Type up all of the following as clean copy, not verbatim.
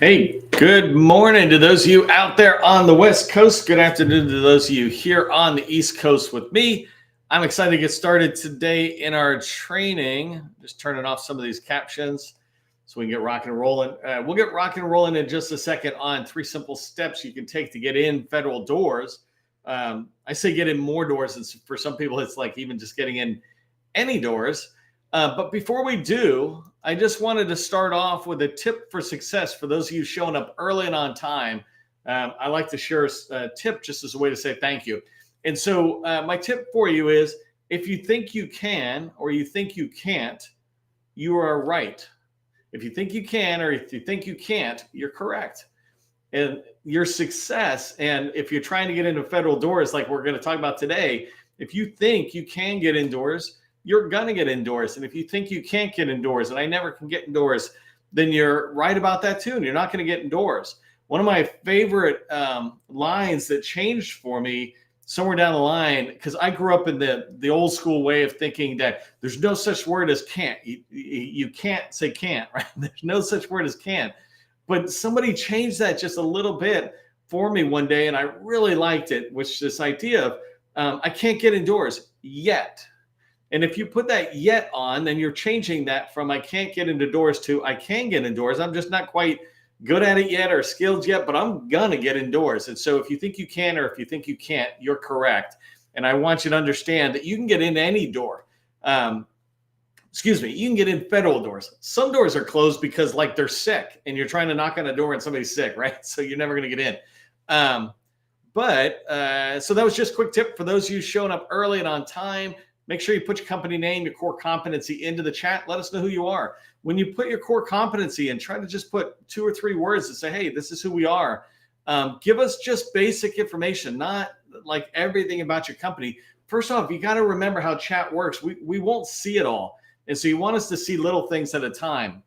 Hey, good morning to those of you out there on the West Coast. Good afternoon to those of you here on the East Coast with me. I'm excited to get started today in our training. Just turning off some of these captions so we can get rocking and rolling. We'll get rocking and rolling in just a second on 3 simple steps you can take to get in federal doors. I say get in more doors. And for some people, it's like even just getting in any doors. But before we do, I just wanted to start off with a tip for success for those of you showing up early and on time. I like to share a tip just as a way to say thank you. And so my tip for you is if you think you can or you think you can't, you are right. If you think you can or if you think you can't, you're correct. And your success, and if you're trying to get into federal doors like we're going to talk about today, if you think you can get indoors, you're going to get indoors. And if you think you can't get indoors, and I never can get indoors, then you're right about that too. And you're not going to get indoors. One of my favorite lines that changed for me somewhere down the line, because I grew up in the old school way of thinking that there's no such word as can't. You can't say can't, right? There's no such word as can't. But somebody changed that just a little bit for me one day, and I really liked it, which this idea of I can't get indoors yet. And if you put that yet on, then you're changing that from I can't get into doors to I can get indoors. I'm just not quite good at it yet or skilled yet, but I'm going to get indoors. And so if you think you can or if you think you can't, you're correct. And I want you to understand that you can get into any door. You can get in federal doors. Some doors are closed because like they're sick and you're trying to knock on a door and somebody's sick, right? So you're never going to get in. So that was just a quick tip for those of you showing up early and on time. Make sure you put your company name, your core competency into the chat. Let us know who you are. When you put your core competency in, try to just put 2 or 3 words and say, hey, this is who we are. Give us just basic information, not like everything about your company. First off, you got to remember how chat works. We won't see it all. And so you want us to see little things at a time.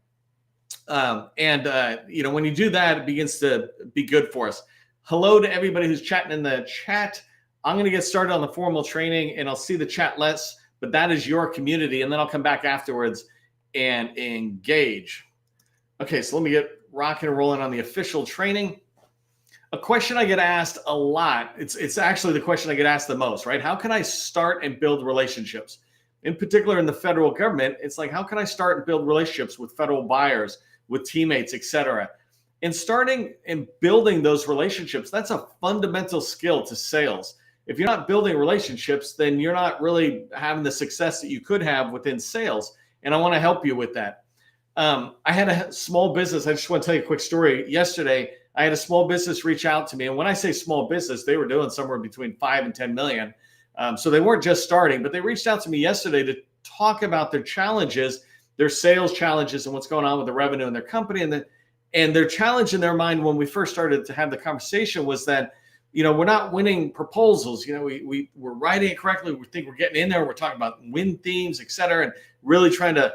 When you do that, it begins to be good for us. Hello to everybody who's chatting in the chat. I'm going to get started on the formal training and I'll see the chat less, but that is your community. And then I'll come back afterwards and engage. Okay, so let me get rocking and rolling on the official training. A question I get asked a lot, it's actually the question I get asked the most, right? How can I start and build relationships? In particular, in the federal government, it's like, how can I start and build relationships with federal buyers, with teammates, et cetera? And starting and building those relationships, that's a fundamental skill to sales. If you're not building relationships, then you're not really having the success that you could have within sales. And I want to help you with that. I had a small business. I just want to tell you a quick story. Yesterday, I had a small business reach out to me. And when I say small business, they were doing somewhere between 5 and 10 million. So they weren't just starting, but they reached out to me yesterday to talk about their challenges, their sales challenges, and what's going on with the revenue in their company. And their challenge in their mind when we first started to have the conversation was that, we're not winning proposals. We're writing it correctly. We think we're getting in there. We're talking about win themes, et cetera, and really trying to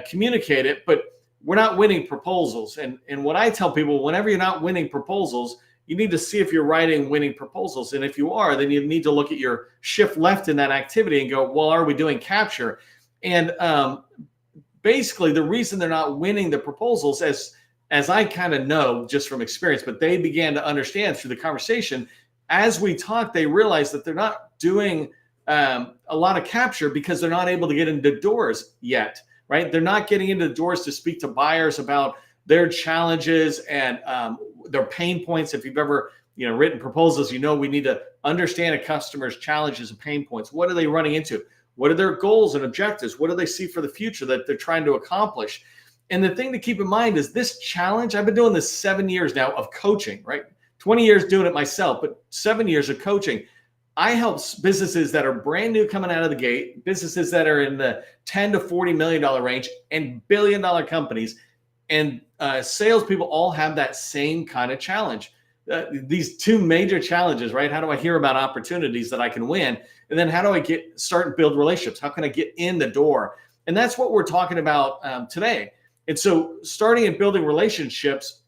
communicate it, but we're not winning proposals. And what I tell people, whenever you're not winning proposals, you need to see if you're writing winning proposals. And if you are, then you need to look at your shift left in that activity and go, well, are we doing capture? And basically the reason they're not winning the proposals, as I kind of know just from experience, but they began to understand through the conversation, as we talked, they realized that they're not doing a lot of capture because they're not able to get into doors yet, right? They're not getting into the doors to speak to buyers about their challenges and their pain points. If you've ever written proposals, we need to understand a customer's challenges and pain points. What are they running into? What are their goals and objectives? What do they see for the future that they're trying to accomplish? And the thing to keep in mind is this challenge, I've been doing this 7 years now of coaching, right? 20 years doing it myself, but 7 years of coaching. I help businesses that are brand new coming out of the gate, businesses that are in the $10 to $40 million range, and billion-dollar companies. And salespeople all have that same kind of challenge. These 2 major challenges, right? How do I hear about opportunities that I can win? And then how do I start and build relationships? How can I get in the door? And that's what we're talking about today. And so starting and building relationships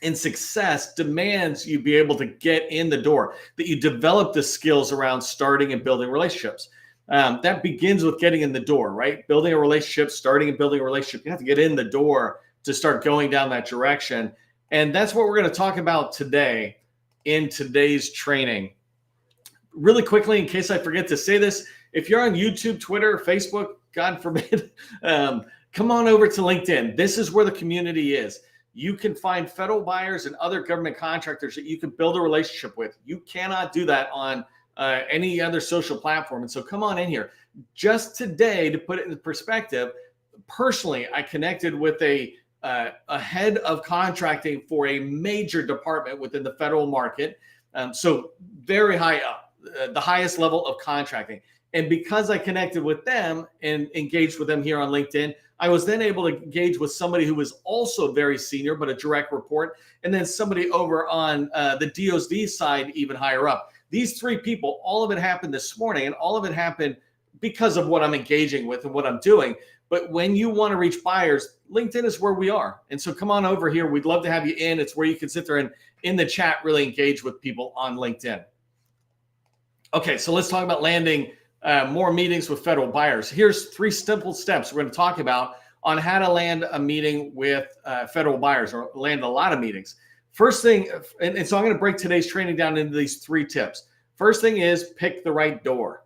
and success demands you be able to get in the door, that you develop the skills around starting and building relationships. That begins with getting in the door, right? Building a relationship, starting and building a relationship. You have to get in the door to start going down that direction. And that's what we're going to talk about today in today's training. Really quickly, in case I forget to say this, if you're on YouTube, Twitter, Facebook, God forbid, come on over to LinkedIn. This is where the community is. You can find federal buyers and other government contractors that you can build a relationship with. You cannot do that on any other social platform. And so come on in here. Just today, to put it in perspective, personally, I connected with a head of contracting for a major department within the federal market. So very high up, the highest level of contracting. And because I connected with them and engaged with them here on LinkedIn, I was then able to engage with somebody who was also very senior, but a direct report, and then somebody over on the DOD side, even higher up. These three people, all of it happened this morning, and all of it happened because of what I'm engaging with and what I'm doing. But when you want to reach buyers, LinkedIn is where we are. And so come on over here. We'd love to have you in. It's where you can sit there and in the chat really engage with people on LinkedIn. Okay, so let's talk about landing more meetings with federal buyers. Here's 3 simple steps we're going to talk about on how to land a meeting with federal buyers, or land a lot of meetings. First thing, and so I'm going to break today's training down into these 3 tips. First thing is pick the right door.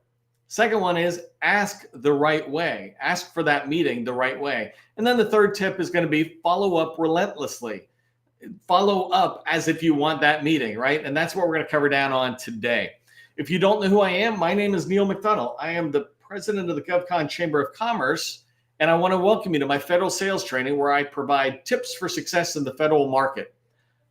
Second one is ask the right way. Ask for that meeting the right way. And then the third tip is going to be follow up relentlessly. Follow up as if you want that meeting, right? And that's what we're going to cover down on today. If you don't know who I am, my name is Neil McDonald. I am the president of the GovCon Chamber of Commerce, and I want to welcome you to my federal sales training where I provide tips for success in the federal market.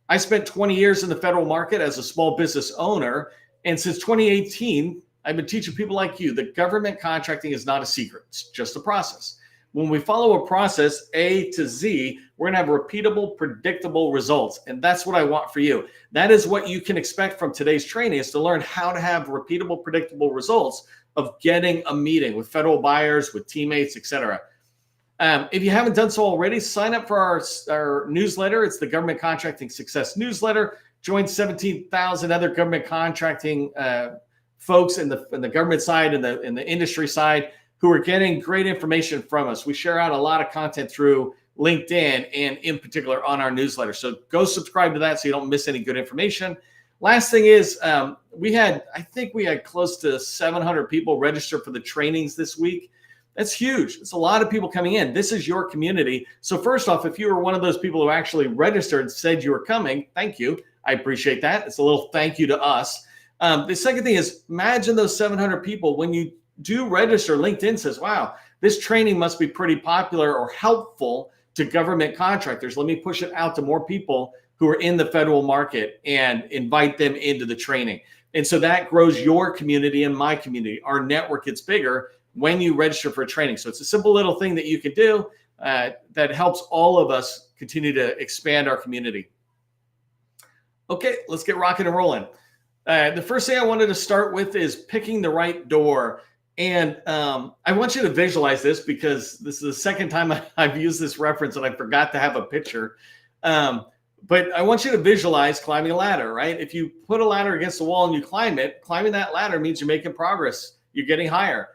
I spent 20 years in the federal market as a small business owner, and since 2018, I've been teaching people like you that government contracting is not a secret. It's just a process. When we follow a process A to Z, we're going to have repeatable, predictable results. And that's what I want for you. That is what you can expect from today's training, is to learn how to have repeatable, predictable results of getting a meeting with federal buyers, with teammates, etc. If you haven't done so already, sign up for our newsletter. It's the Government Contracting Success Newsletter. Join 17,000 other government contracting folks in the government side and in the industry side who are getting great information from us. We share out a lot of content through LinkedIn and in particular on our newsletter. So go subscribe to that so you don't miss any good information. Last thing is I think we had close to 700 people register for the trainings this week. That's huge. It's a lot of people coming in. This is your community. So first off, if you were one of those people who actually registered, said you were coming, thank you. I appreciate that. It's a little thank you to us. The second thing is, imagine those 700 people. When you do register, LinkedIn says, wow, this training must be pretty popular or helpful to government contractors. Let me push it out to more people who are in the federal market and invite them into the training. And so that grows your community and my community. Our network gets bigger when you register for training. So it's a simple little thing that you could do that helps all of us continue to expand our community. Okay, let's get rocking and rolling. The first thing I wanted to start with is picking the right door. And I want you to visualize this because this is the second time I've used this reference and I forgot to have a picture. But I want you to visualize climbing a ladder, right? If you put a ladder against the wall and you climb it, climbing that ladder means you're making progress. You're getting higher.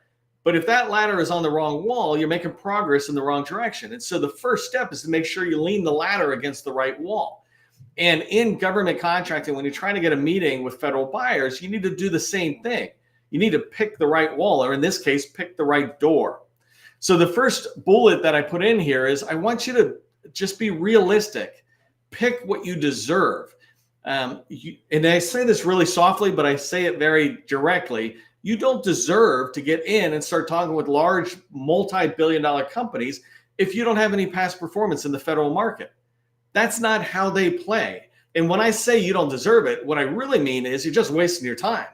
But if that ladder is on the wrong wall, you're making progress in the wrong direction. And so the first step is to make sure you lean the ladder against the right wall. And in government contracting, when you're trying to get a meeting with federal buyers, you need to do the same thing. You need to pick the right wall, or in this case, pick the right door. So the first bullet that I put in here is I want you to just be realistic. Pick what you deserve. And I say this really softly, but I say it very directly. You don't deserve to get in and start talking with large multi-billion-dollar companies if you don't have any past performance in the federal market. That's not how they play. And when I say you don't deserve it, what I really mean is you're just wasting your time.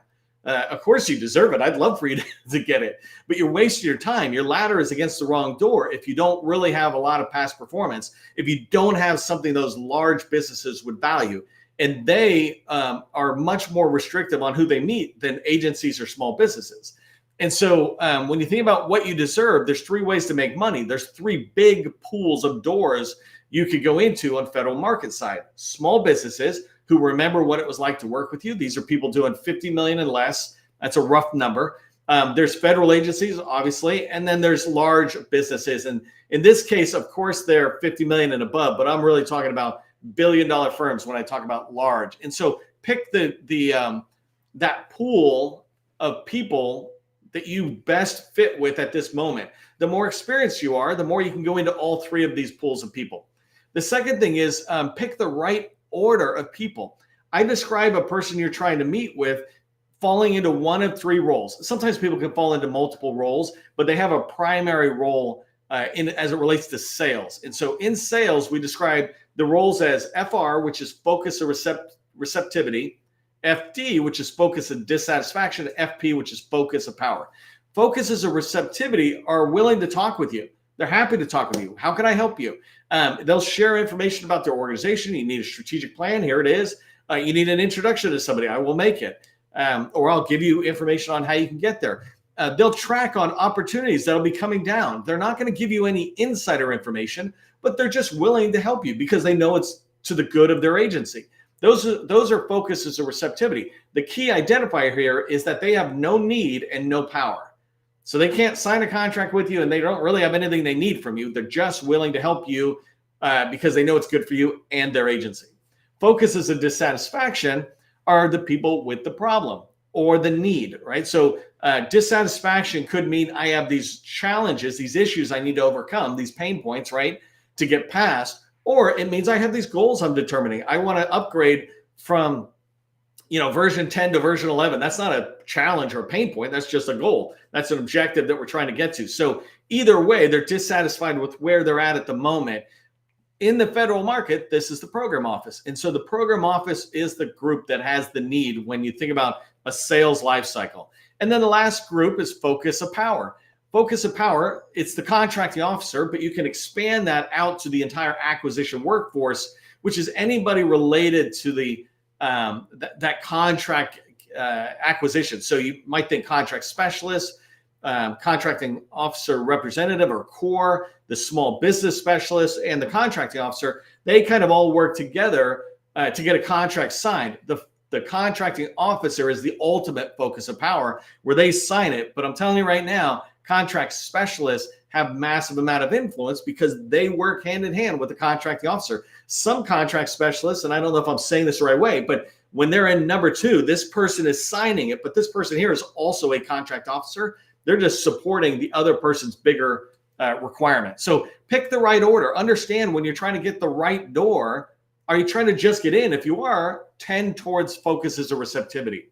Of course you deserve it. I'd love for you to get it, but you're wasting your time. Your ladder is against the wrong door if you don't really have a lot of past performance, if you don't have something those large businesses would value. And they are much more restrictive on who they meet than agencies or small businesses. And so when you think about what you deserve, there's 3 ways to make money. There's 3 big pools of doors you could go into on federal market side. Small businesses who remember what it was like to work with you. These are people doing 50 million and less. That's a rough number. There's federal agencies, obviously, and then there's large businesses. And in this case, of course, they're 50 million and above, but I'm really talking about multi-billion-dollar firms when I talk about large. And so pick that pool of people that you best fit with at this moment. The more experienced you are, the more you can go into all three of these pools of people. The second thing is pick the right order of people. I describe a person you're trying to meet with falling into one of three roles. Sometimes people can fall into multiple roles, but they have a primary role as it relates to sales. And so in sales, we describe the roles as FR, which is focus or receptivity, FD, which is focus and dissatisfaction, FP, which is focus of power. Focuses or receptivity are willing to talk with you. They're happy to talk with you. How can I help you? They'll share information about their organization. You need a strategic plan. Here it is. You need an introduction to somebody. I will make it. Or I'll give you information on how you can get there. They'll track on opportunities that'll be coming down. They're not going to give you any insider information, but they're just willing to help you because they know it's to the good of their agency. Those are focuses or receptivity. The key identifier here is that they have no need and no power. So they can't sign a contract with you and they don't really have anything they need from you. They're just willing to help you because they know it's good for you and their agency. Focuses and dissatisfaction are the people with the problem or the need, right? So dissatisfaction could mean I have these challenges, these issues I need to overcome, these pain points, right, to get past. Or it means I have these goals I'm determining. I want to upgrade from, version 10 to version 11. That's not a challenge or a pain point. That's just a goal. That's an objective that we're trying to get to. So either way, they're dissatisfied with where they're at the moment. In the federal market, this is the program office. And so the program office is the group that has the need when you think about a sales life cycle. And then the last group is focus of power. Focus of power, it's the contracting officer, but you can expand that out to the entire acquisition workforce, which is anybody related to the that contract acquisition. So you might think contract specialist, contracting officer representative or core, the small business specialist, and the contracting officer. They kind of all work together to get a contract signed. The contracting officer is the ultimate focus of power where they sign it. But I'm telling you right now, contract specialists have massive amount of influence because they work hand in hand with the contracting officer. Some contract specialists, and I don't know if I'm saying this the right way, but when they're in number two, this person is signing it, but this person here is also a contract officer. They're just supporting the other person's bigger requirement. So pick the right order. Understand when you're trying to get the right door, are you trying to just get in? If you are, tend towards focuses or receptivity.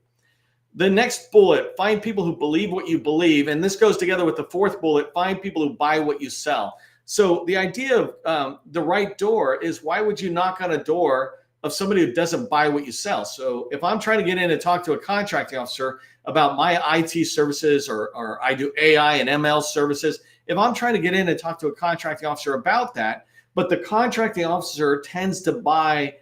The next bullet, find people who believe what you believe. And this goes together with the fourth bullet, find people who buy what you sell. So the idea of the right door is, why would you knock on a door of somebody who doesn't buy what you sell? So if I'm trying to get in and talk to a contracting officer about my IT services or I do AI and ML services, if I'm trying to get in and talk to a contracting officer about that, but the contracting officer tends to buy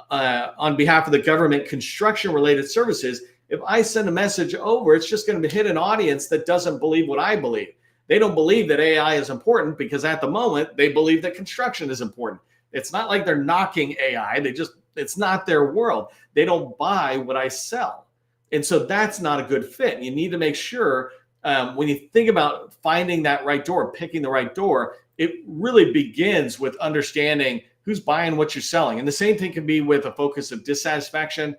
on behalf of the government construction related services, if I send a message over, it's just going to hit an audience that doesn't believe what I believe. They don't believe that AI is important because at the moment they believe that construction is important. It's not like they're knocking AI. It's not their world. They don't buy what I sell. And so that's not a good fit. You need to make sure when you think about finding that right door, picking the right door, it really begins with understanding who's buying what you're selling. And the same thing can be with a focus of dissatisfaction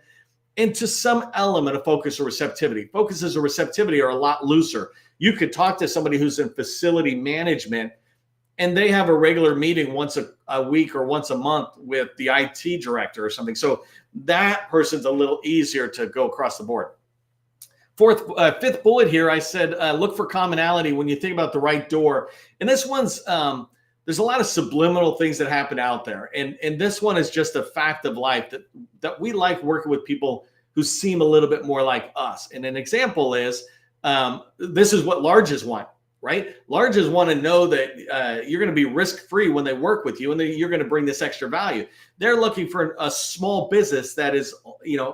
and to some element of focus or receptivity. Focuses or receptivity are a lot looser. You could talk to somebody who's in facility management and they have a regular meeting once a week or once a month with the IT director or something. So that person's a little easier to go across the board. Fifth bullet here, I said, look for commonality when you think about the right door. And this one's, there's a lot of subliminal things that happen out there. And this one is just a fact of life that we like working with people who seem a little bit more like us. And an example is, this is what larges want, right? Larges want to know that you're going to be risk-free when they work with you and that you're going to bring this extra value. They're looking for a small business that is,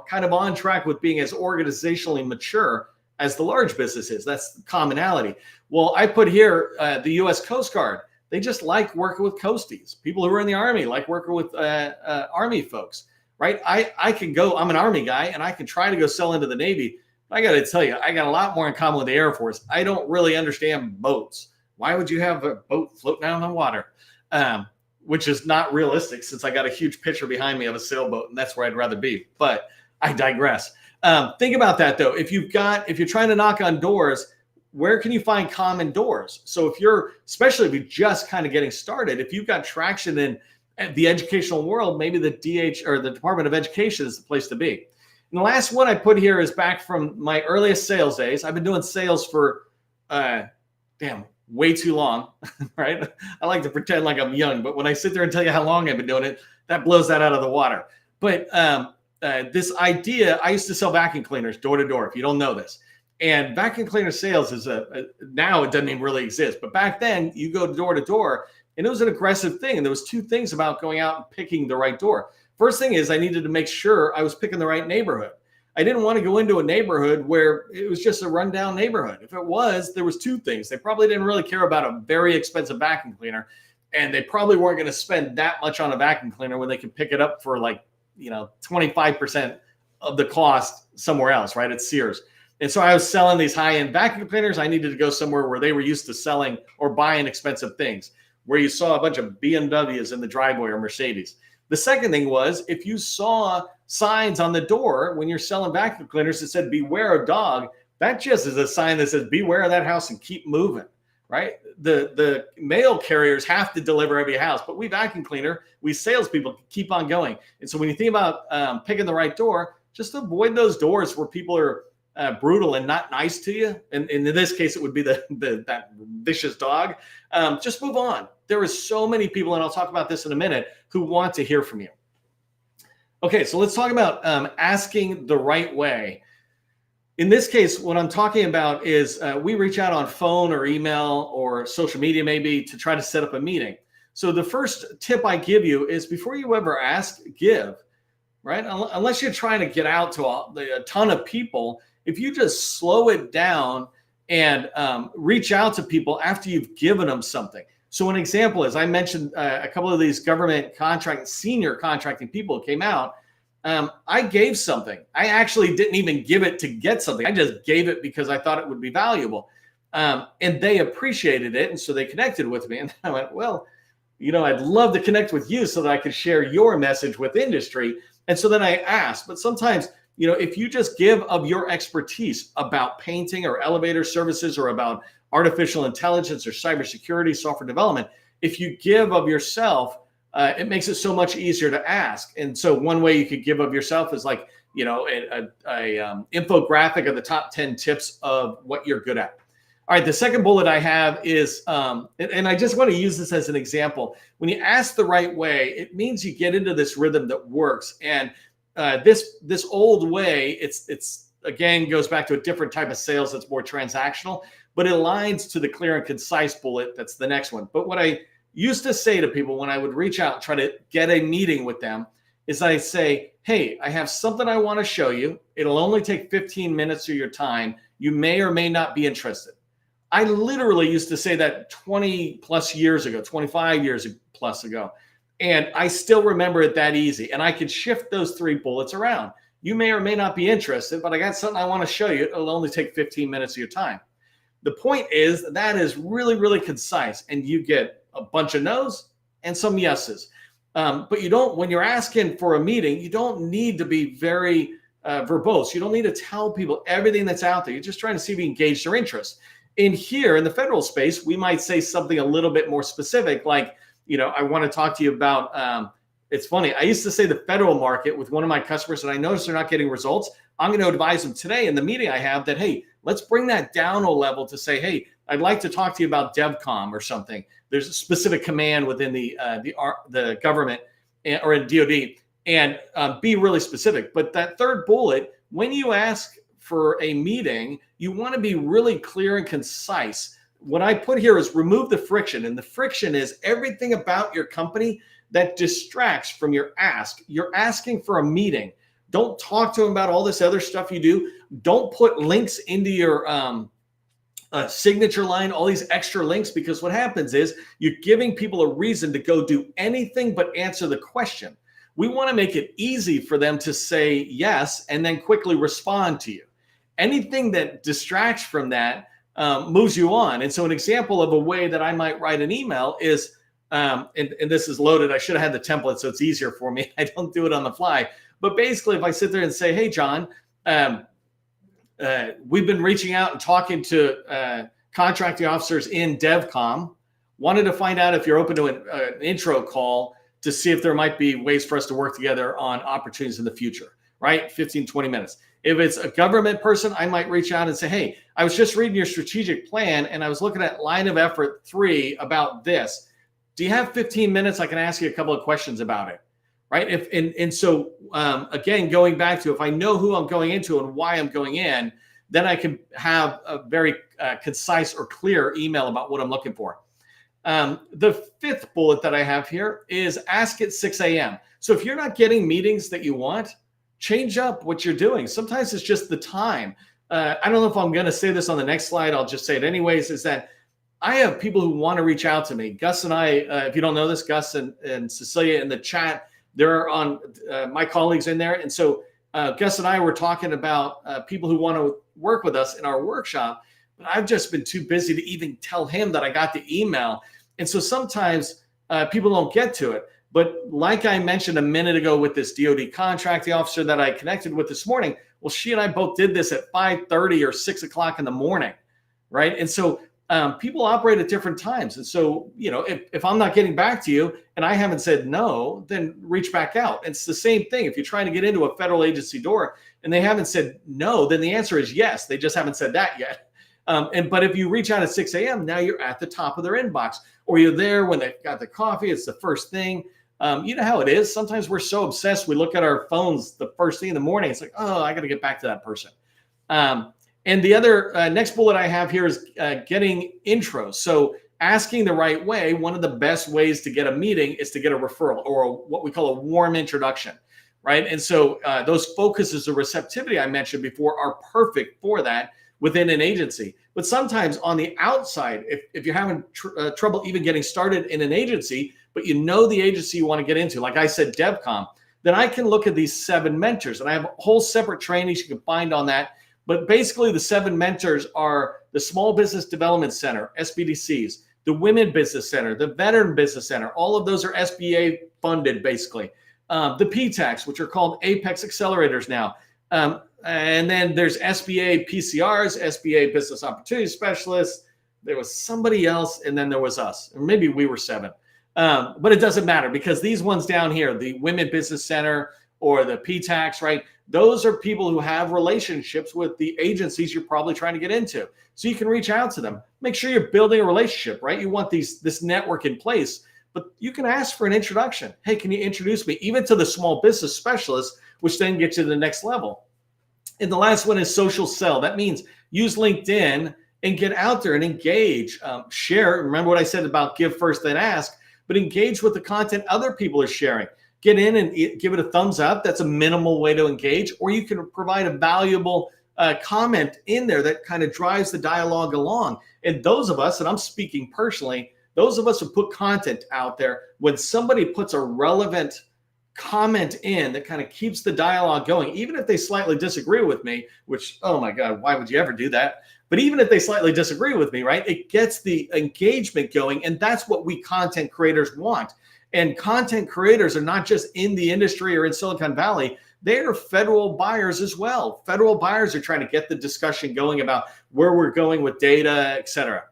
kind of on track with being as organizationally mature as the large business is. That's the commonality. Well, I put here the U.S. Coast Guard. They just like working with coasties. People who are in the Army like working with Army folks, right? I can go, I'm an Army guy, and I can try to go sell into the Navy. I got to tell you, I got a lot more in common with the Air Force. I don't really understand boats. Why would you have a boat floating out on the water? which is not realistic since I got a huge picture behind me of a sailboat, and that's where I'd rather be. But I digress. Think about that though. If you're trying to knock on doors, where can you find common doors? So especially if you're just kind of getting started, if you've got traction in the educational world, maybe the DH or the Department of Education is the place to be. And the last one I put here is back from my earliest sales days. I've been doing sales for, way too long, right? I like to pretend like I'm young, but when I sit there and tell you how long I've been doing it, that blows that out of the water. But this idea, I used to sell vacuum cleaners door to door, if you don't know this. And vacuum cleaner sales is now it doesn't even really exist. But back then, you go door to door, and it was an aggressive thing. And there was two things about going out and picking the right door. First thing is I needed to make sure I was picking the right neighborhood. I didn't want to go into a neighborhood where it was just a rundown neighborhood. If it was, there was two things. They probably didn't really care about a very expensive vacuum cleaner, and they probably weren't going to spend that much on a vacuum cleaner when they could pick it up for 25% of the cost somewhere else, right? At Sears. And so I was selling these high-end vacuum cleaners. I needed to go somewhere where they were used to selling or buying expensive things, where you saw a bunch of BMWs in the driveway or Mercedes. The second thing was, if you saw signs on the door when you're selling vacuum cleaners that said, beware of dog, that just is a sign that says, beware of that house and keep moving, right? The mail carriers have to deliver every house, but we vacuum cleaner, we salespeople keep on going. And so when you think about picking the right door, just avoid those doors where people are brutal and not nice to you. And in this case, it would be that vicious dog. Just move on. There are so many people, and I'll talk about this in a minute, who want to hear from you. Okay, so let's talk about asking the right way. In this case, what I'm talking about is we reach out on phone or email or social media maybe to try to set up a meeting. So the first tip I give you is before you ever ask, give, right? Unless you're trying to get out to a ton of people, if you just slow it down and reach out to people after you've given them something. So an example is I mentioned a couple of these government senior contracting people came out. I gave something. I actually didn't even give it to get something. I just gave it because I thought it would be valuable. And they appreciated it. And so they connected with me. And I went, well, I'd love to connect with you so that I could share your message with industry. And so then I asked, but sometimes, if you just give of your expertise about painting or elevator services or about artificial intelligence or cybersecurity, software development, if you give of yourself, it makes it so much easier to ask. And so one way you could give of yourself is like, a infographic of the top 10 tips of what you're good at. All right, the second bullet I have is, and I just want to use this as an example. When you ask the right way, it means you get into this rhythm that works. And this old way, it's again goes back to a different type of sales that's more transactional, but it aligns to the clear and concise bullet. That's the next one. But what I used to say to people when I would reach out and try to get a meeting with them is I say, hey, I have something I want to show you. It'll only take 15 minutes of your time. You may or may not be interested. I literally used to say that 20 plus years ago, 25 years plus ago. And I still remember it that easy. And I could shift those 3 bullets around. You may or may not be interested, but I got something I want to show you. It'll only take 15 minutes of your time. The point is that is really, really concise. And you get a bunch of no's and some yeses. But you don't, when you're asking for a meeting, you don't need to be very verbose. You don't need to tell people everything that's out there. You're just trying to see if you engage their interest. In here, in the federal space, we might say something a little bit more specific, like, I want to talk to you about, it's funny. I used to say the federal market with one of my customers, and I noticed they're not getting results. I'm going to advise them today in the meeting I have that, hey, let's bring that down a level to say, hey, I'd like to talk to you about DevCom or something. There's a specific command within the government or in DoD, and be really specific. But that third bullet, when you ask for a meeting, you want to be really clear and concise. What I put here is remove the friction. And the friction is everything about your company that distracts from your ask. You're asking for a meeting. Don't talk to them about all this other stuff you do. Don't put links into your signature line, all these extra links, because what happens is you're giving people a reason to go do anything but answer the question. We want to make it easy for them to say yes and then quickly respond to you. Anything that distracts from that moves you on. And so an example of a way that I might write an email is and this is loaded. I should have had the template so it's easier for me. I don't do it on the fly. But basically, if I sit there and say, hey, John, we've been reaching out and talking to contracting officers in DevCom, wanted to find out if you're open to an intro call to see if there might be ways for us to work together on opportunities in the future, right? 15, 20 minutes. If it's a government person, I might reach out and say, hey, I was just reading your strategic plan and I was looking at line of effort 3 about this. Do you have 15 minutes? I can ask you a couple of questions about it, right? So again, going back to if I know who I'm going into and why I'm going in, then I can have a very concise or clear email about what I'm looking for. The 5th bullet that I have here is ask at 6 a.m. So if you're not getting meetings that you want, change up what you're doing. Sometimes it's just the time. I don't know if I'm going to say this on the next slide. I'll just say it anyways, is that I have people who want to reach out to me. Gus and I, if you don't know this, Gus and Cecilia in the chat, they're on my colleagues in there. And so Gus and I were talking about people who want to work with us in our workshop, but I've just been too busy to even tell him that I got the email. And so sometimes people don't get to it. But like I mentioned a minute ago with this DoD contracting officer that I connected with this morning, well, she and I both did this at 5:30 or 6 o'clock in the morning, right? And so people operate at different times. And so, if I'm not getting back to you and I haven't said no, then reach back out. It's the same thing. If you're trying to get into a federal agency door and they haven't said no, then the answer is yes. They just haven't said that yet. But if you reach out at 6 a.m., now you're at the top of their inbox, or you're there when they've got the coffee. It's the first thing. You know how it is. Sometimes we're so obsessed. We look at our phones the first thing in the morning. It's like, oh, I got to get back to that person. And the other next bullet I have here is getting intros. So asking the right way, one of the best ways to get a meeting is to get a referral or what we call a warm introduction, right? And so those focuses of receptivity I mentioned before are perfect for that within an agency. But sometimes on the outside, if you're having trouble even getting started in an agency, but you know the agency you want to get into, like I said, DevCom, then I can look at these 7 mentors. And I have whole separate trainings you can find on that. But basically, the 7 mentors are the Small Business Development Center, SBDCs, the Women Business Center, the Veteran Business Center. All of those are SBA funded, basically. The PTACs, which are called Apex Accelerators now. And then there's SBA PCRs, SBA Business Opportunity Specialists. There was somebody else, and then there was us. Or maybe we were 7. But it doesn't matter because these ones down here, the Women Business Center or the PTACs, right? Those are people who have relationships with the agencies you're probably trying to get into. So you can reach out to them. Make sure you're building a relationship, right? You want this network in place, but you can ask for an introduction. Hey, can you introduce me even to the small business specialist, which then gets you to the next level. And the last one is social sell. That means use LinkedIn and get out there and engage, share. Remember what I said about give first, then ask, but engage with the content other people are sharing. Get in and give it a thumbs up. That's a minimal way to engage. Or you can provide a valuable comment in there that kind of drives the dialogue along. And those of us, and I'm speaking personally, those of us who put content out there, when somebody puts a relevant comment in that kind of keeps the dialogue going, even if they slightly disagree with me, which, oh my God, why would you ever do that? But even if they slightly disagree with me, right, it gets the engagement going. And that's what we content creators want. And content creators are not just in the industry or in Silicon Valley. They are federal buyers as well. Federal buyers are trying to get the discussion going about where we're going with data, et cetera.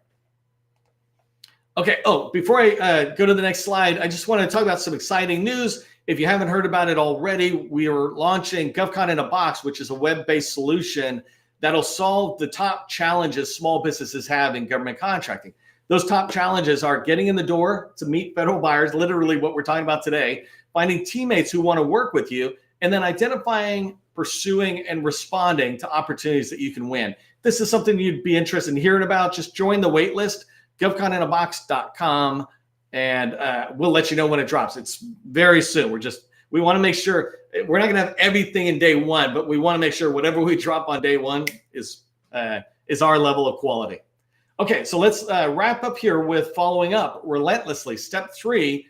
Okay. Oh, before I go to the next slide, I just want to talk about some exciting news. If you haven't heard about it already, we are launching GovCon in a Box, which is a web-based solution that'll solve the top challenges small businesses have in government contracting. Those top challenges are getting in the door to meet federal buyers, literally what we're talking about today, finding teammates who want to work with you, and then identifying, pursuing, and responding to opportunities that you can win. If this is something you'd be interested in hearing about, just join the wait list, govconinabox.com, and we'll let you know when it drops. It's very soon. We want to make sure we're not going to have everything in day one, but we want to make sure whatever we drop on day one is our level of quality. Okay, so let's wrap up here with following up relentlessly. Step 3,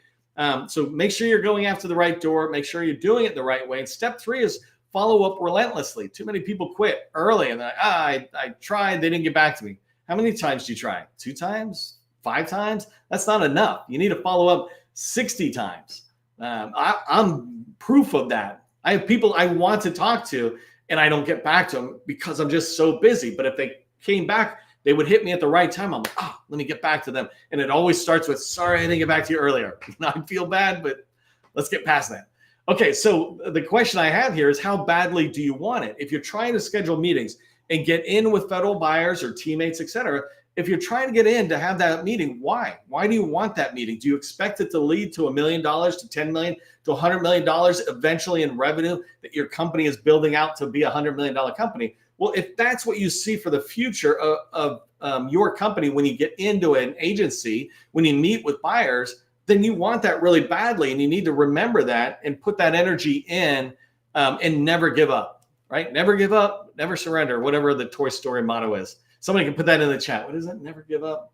so make sure you're going after the right door. Make sure you're doing it the right way. And step 3 is follow up relentlessly. Too many people quit early and I tried, they didn't get back to me. How many times do you try? 2 times? 5 times, that's not enough. You need to follow up 60 times. I'm proof of that. I have people I want to talk to and I don't get back to them because I'm just so busy. But if they came back, they would hit me at the right time. I'm like, let me get back to them. And it always starts with, sorry, I didn't get back to you earlier. I feel bad, but let's get past that. Okay, so the question I have here is, how badly do you want it? If you're trying to schedule meetings and get in with federal buyers or teammates, et cetera, if you're trying to get in to have that meeting, why? Why do you want that meeting? Do you expect it to lead to $1 million, to $10 million, to $100 million eventually in revenue that your company is building out to be a $100 million company? Well, if that's what you see for the future of your company when you get into an agency, when you meet with buyers, then you want that really badly. And you need to remember that and put that energy in and never give up, right? Never give up, never surrender, whatever the Toy Story motto is. Somebody can put that in the chat. What is it? Never give up.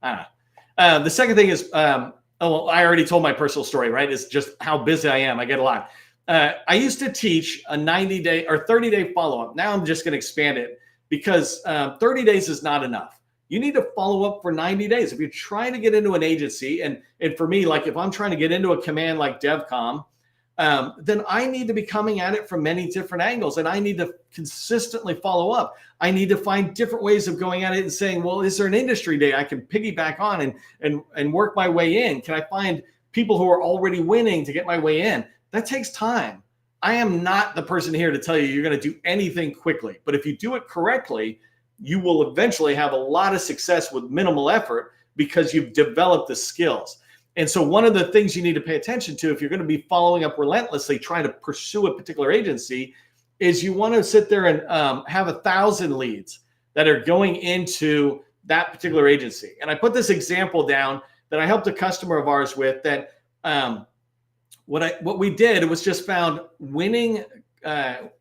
I don't know. The second thing is, I already told my personal story, right? It's just how busy I am. I get a lot. I used to teach a 90-day or 30-day follow-up. Now I'm just going to expand it because 30 days is not enough. You need to follow up for 90 days. If you're trying to get into an agency, and for me, like if I'm trying to get into a command like DevCom, then I need to be coming at it from many different angles, and I need to consistently follow up. I need to find different ways of going at it and saying, well, is there an industry day I can piggyback on and work my way in? Can I find people who are already winning to get my way in? That takes time. I am not the person here to tell you you're going to do anything quickly, but if you do it correctly, you will eventually have a lot of success with minimal effort because you've developed the skills. And so one of the things you need to pay attention to if you're going to be following up relentlessly, trying to pursue a particular agency, is you want to sit there and have 1,000 leads that are going into that particular agency. And I put this example down that I helped a customer of ours with that what we did was just found winning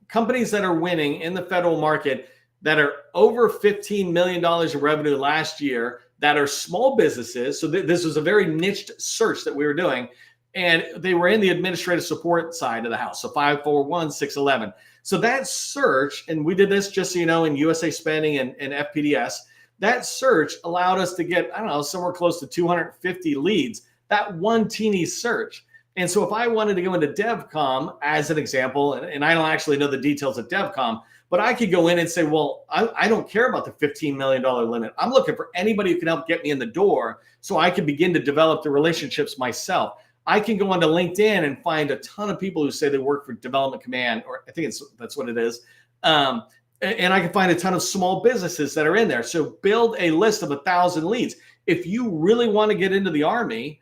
companies that are winning in the federal market that are over $15 million of revenue last year, that are small businesses. So this was a very niched search that we were doing. And they were in the administrative support side of the house. So 541, 611. So that search, and we did this just so you know, in USA Spending and FPDS, that search allowed us to get, I don't know, somewhere close to 250 leads, that one teeny search. And so if I wanted to go into DevCom as an example, and I don't actually know the details of DevCom, but I could go in and say, well, I don't care about the $15 million limit. I'm looking for anybody who can help get me in the door so I can begin to develop the relationships myself. I can go onto LinkedIn and find a ton of people who say they work for Development Command, or I think that's what it is. And I can find a ton of small businesses that are in there. So build a list of 1,000 leads. If you really want to get into the Army,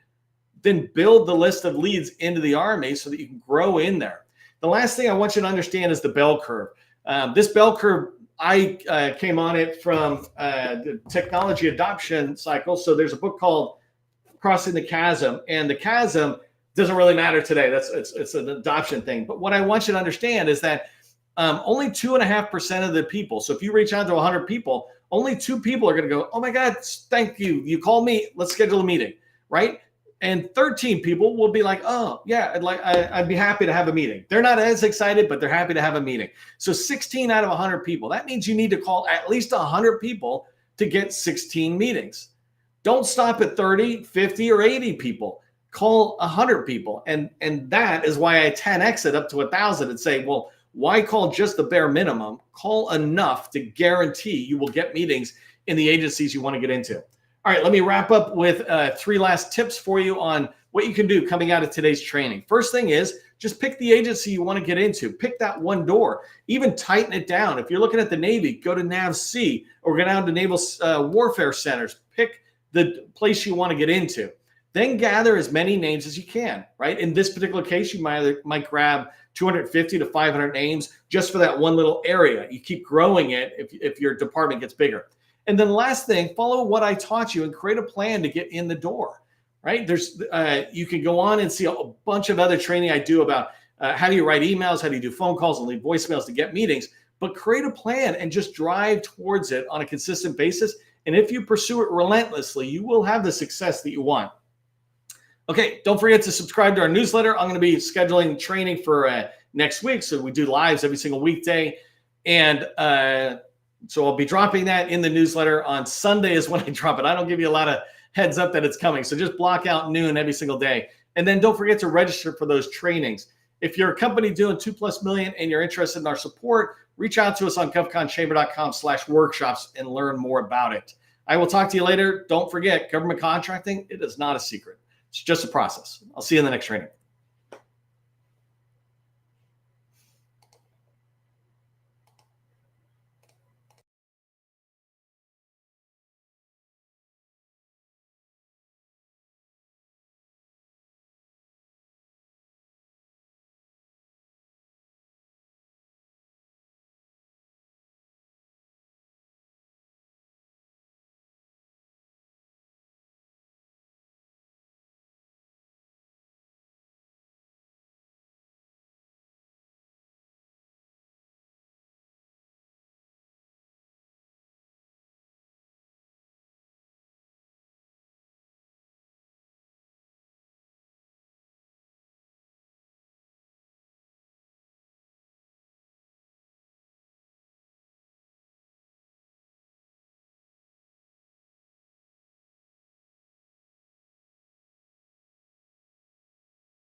then build the list of leads into the Army so that you can grow in there. The last thing I want you to understand is the bell curve. This bell curve, I came on it from the technology adoption cycle. So there's a book called Crossing the Chasm, and the chasm doesn't really matter today. It's an adoption thing. But what I want you to understand is that only 2.5% of the people. So if you reach out to 100 people, only 2 people are going to go, oh my God, thank you. You called me. Let's schedule a meeting, right? And 13 people will be like, oh yeah, I'd be happy to have a meeting. They're not as excited, but they're happy to have a meeting. So 16 out of 100 people. That means you need to call at least 100 people to get 16 meetings. Don't stop at 30, 50, or 80 people. Call 100 people. And that is why I 10x it up to 1,000 and say, well, why call just the bare minimum? Call enough to guarantee you will get meetings in the agencies you want to get into. All right, let me wrap up with 3 last tips for you on what you can do coming out of today's training. First thing is just pick the agency you want to get into. Pick that one door. Even tighten it down. If you're looking at the Navy, go to NAVC or go down to Naval Warfare Centers. Pick the place you want to get into. Then gather as many names as you can, right? In this particular case, you might grab 250 to 500 names just for that one little area. You keep growing it if your department gets bigger. And then last thing, follow what I taught you and create a plan to get in the door, right? There's you can go on and see a bunch of other training I do about how do you write emails, how do you do phone calls and leave voicemails to get meetings, but create a plan and just drive towards it on a consistent basis. And if you pursue it relentlessly, you will have the success that you want. Okay, don't forget to subscribe to our newsletter. I'm going to be scheduling training for next week. So we do lives every single weekday. And so I'll be dropping that in the newsletter on Sunday is when I drop it. I don't give you a lot of heads up that it's coming. So just block out noon every single day. And then don't forget to register for those trainings. If you're a company doing 2+ million and you're interested in our support, reach out to us on govconchamber.com/workshops and learn more about it. I will talk to you later. Don't forget, government contracting, it is not a secret. It's just a process. I'll see you in the next training.